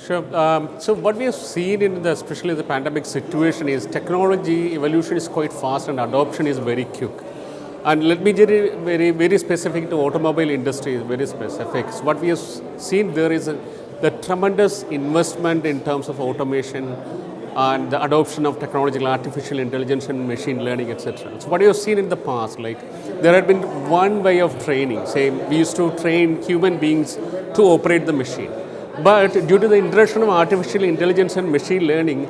Sure. So what we have seen in the, especially the pandemic situation, is technology evolution is quite fast and adoption is very quick. And let me get very specific to automobile industry, very specific. So what we have seen there is the tremendous investment in terms of automation and the adoption of technological artificial intelligence and machine learning, etc. So what you have seen in the past, like there had been one way of training. Say we used to train human beings to operate the machine. But due to the introduction of artificial intelligence and machine learning,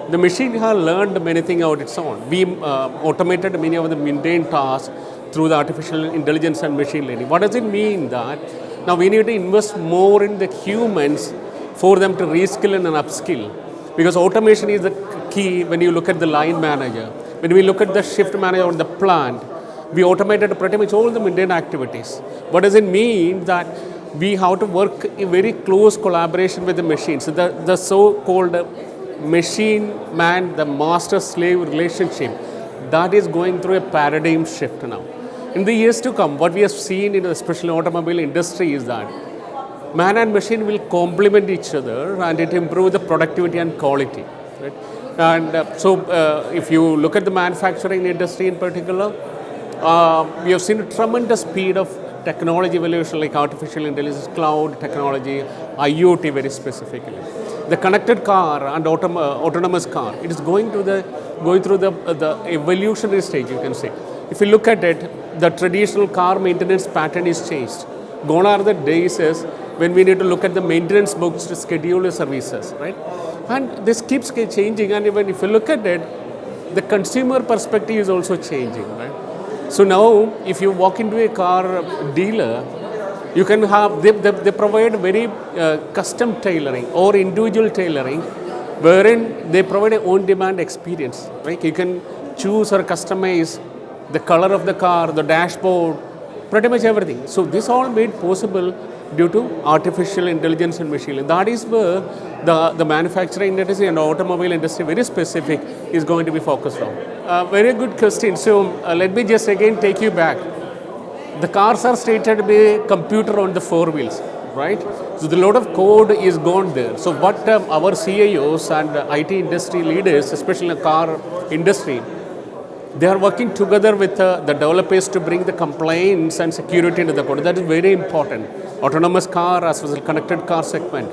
the machine has learned many things out its own. We automated many of the mundane tasks through the artificial intelligence and machine learning. What does it mean that now we need to invest more in the humans for them to reskill and upskill? Because automation is the key when you look at the line manager. When we look at the shift manager on the plant, we automated pretty much all the mundane activities. What does it mean that we have to work in very close collaboration with the machines. So the so-called machine-man, the master-slave relationship, that is going through a paradigm shift now. In the years to come, what we have seen in the especially automobile industry is that man and machine will complement each other and it improve the productivity and quality. Right? And if you look at the manufacturing industry in particular, we have seen a tremendous speed of technology evolution like artificial intelligence, cloud technology, IoT very specifically. The connected car and autonomous car, it is going through the evolutionary stage, you can say. If you look at it, the traditional car maintenance pattern is changed. Gone are the days when we need to look at the maintenance books to schedule the services, right? And this keeps changing, and even if you look at it, the consumer perspective is also changing, right? So now, if you walk into a car dealer, you can have, they provide very custom tailoring or individual tailoring, wherein they provide an on-demand experience, right? You can choose or customize the color of the car, the dashboard, pretty much everything. So this all made possible due to artificial intelligence and machine learning. That is where the manufacturing industry and automobile industry, very specific, is going to be focused on. Very good question. So let me just again take you back. The cars are stated to be a computer on the four wheels, right? So the lot of code is gone there. So what our CIOs and IT industry leaders, especially in the car industry, they are working together with the developers to bring the compliance and security into the code. That is very important. Autonomous car as well as connected car segment.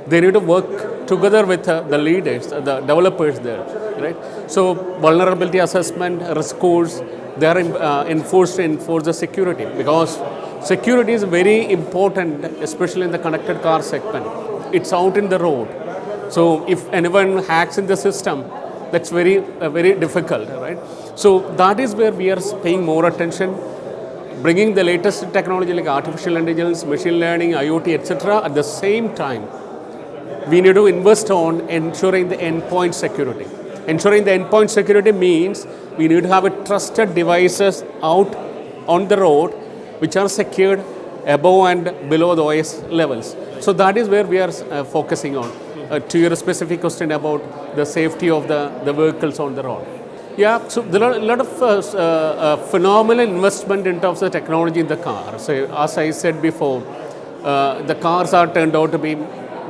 They need to work together with the leaders, the developers there, right? So vulnerability assessment, risk scores, they are enforced to enforce the security, because security is very important, especially in the connected car segment. It's out in the road. So if anyone hacks in the system, that's very difficult, right? So that is where we are paying more attention, bringing the latest technology like artificial intelligence, machine learning, IoT, etc. At the same time, we need to invest on ensuring the endpoint security. Ensuring the endpoint security means we need to have a trusted devices out on the road which are secured above and below the OS levels. So that is where we are focusing on. To your specific question about the safety of the vehicles on the road. Yeah, so there are a lot of phenomenal investment in terms of technology in the car. So as I said before, the cars are turned out to be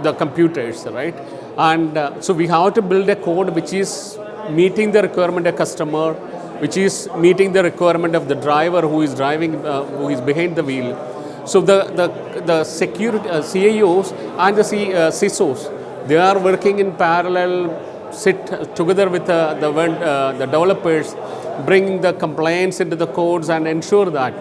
the computers, right? And so we have to build a code which is meeting the requirement of customer, which is meeting the requirement of the driver who is driving, who is behind the wheel. So the security CIOs and the CISOs, they are working in parallel, sit together with the developers, bring the compliance into the codes and ensure that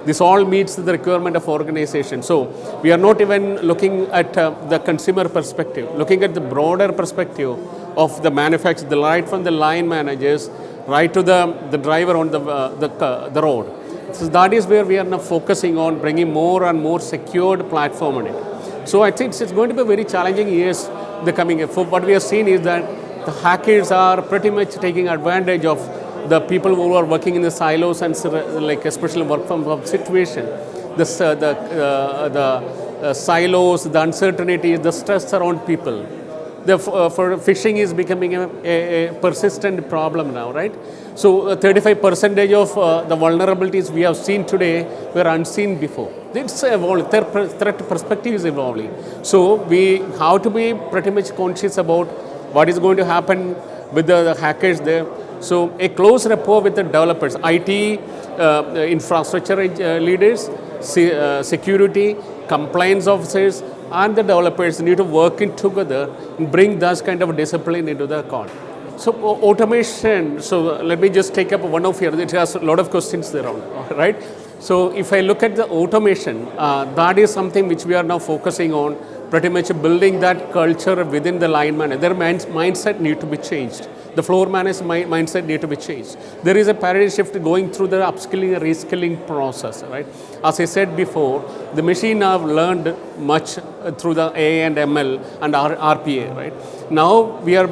this all meets the requirement of organization. So we are not even looking at the consumer perspective, looking at the broader perspective of the manufacturer, right from the line managers, right to the driver on the road. So that is where we are now focusing on bringing more and more secured platform on it. So I think it's going to be very challenging years the coming year. For what we have seen is that the hackers are pretty much taking advantage of the people who are working in the silos and like especially work from home situation. The silos, the uncertainty, the stress around people. for fishing is becoming a persistent problem now, right? So 35% of the vulnerabilities we have seen today were unseen before. It's evolving. Threat perspective is evolving. So we have to be pretty much conscious about what is going to happen with the hackers there. So a close rapport with the developers, IT, infrastructure leaders, security, compliance officers, and the developers need to work in together and bring that kind of discipline into the code. So automation, so let me just take up one of here, it has a lot of questions there, right? So if I look at the automation, that is something which we are now focusing on, pretty much building that culture within the line manager. Their mindset need to be changed. The floor manager's mindset need to be changed. There is a paradigm shift going through the upskilling and reskilling process, right? As I said before, the machine have learned much through the AI and ML and RPA, right? Now we are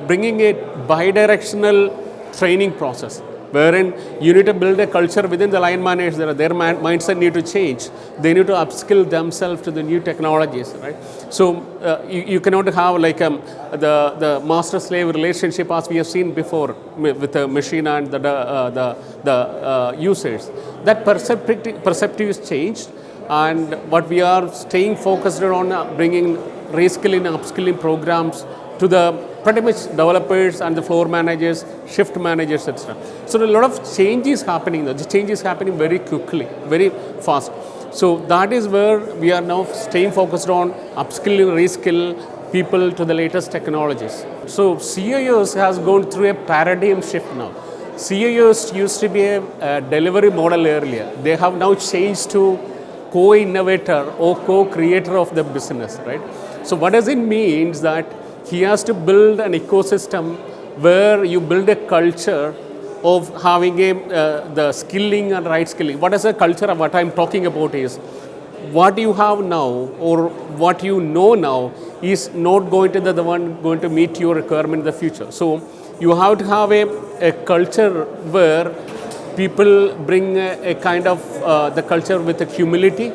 bringing a bi-directional training process, wherein you need to build a culture within the line managers. Their mindset need to change. They need to upskill themselves to the new technologies, right? So you cannot have like the master-slave relationship as we have seen before with the machine and the users. That perceptive is changed, and what we are staying focused on bringing reskilling and upskilling programs to the pretty much developers and the floor managers, shift managers, etc. So a lot of change is happening. The change is happening very quickly, very fast. So that is where we are now staying focused on upskilling, reskill people to the latest technologies. So CIOs has gone through a paradigm shift now. CIOs used to be a delivery model earlier. They have now changed to co-innovator or co-creator of the business, right? So what does it mean is that he has to build an ecosystem where you build a culture of having the skilling and right skilling. What is a culture of what I'm talking about is what you have now or what you know now is not going to be the one going to meet your requirement in the future. So you have to have a culture where people bring a kind of the culture with the humility,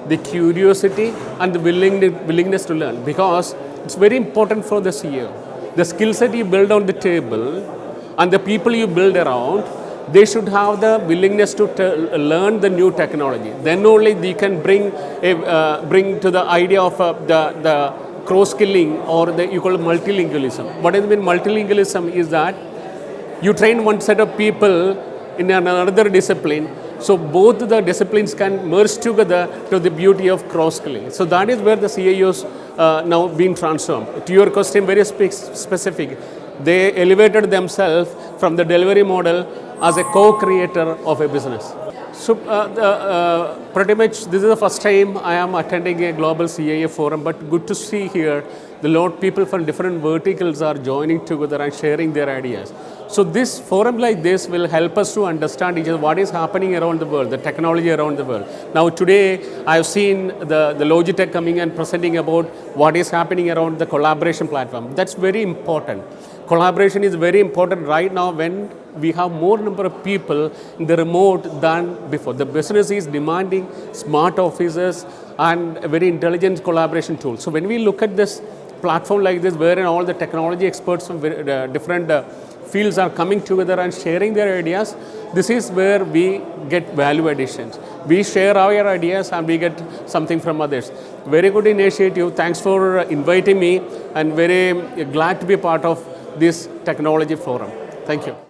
the curiosity, and the willingness to learn, because it's very important for the CEO. The skill set you build on the table and the people you build around, they should have the willingness to learn the new technology. Then only they can bring to the idea of the cross-skilling, or you call it multilingualism. What does it mean multilingualism is that you train one set of people in another discipline, so both the disciplines can merge together to the beauty of cross-skilling. So that is where the CIOs now being transformed. To your question, very specific. They elevated themselves from the delivery model as a co-creator of a business. So pretty much this is the first time I am attending a global CIO forum, but good to see here the lot of people from different verticals are joining together and sharing their ideas. So this forum like this will help us to understand each other, what is happening around the world, the technology around the world. Now today I have seen the Logitech coming and presenting about what is happening around the collaboration platform. That's very important. Collaboration is very important right now when we have more number of people in the remote than before. The business is demanding smart offices and a very intelligent collaboration tool. So when we look at this platform like this, wherein all the technology experts from different fields are coming together and sharing their ideas, this is where we get value additions. We share our ideas and we get something from others. Very good initiative. Thanks for inviting me, and very glad to be part of this technology forum. Thank you.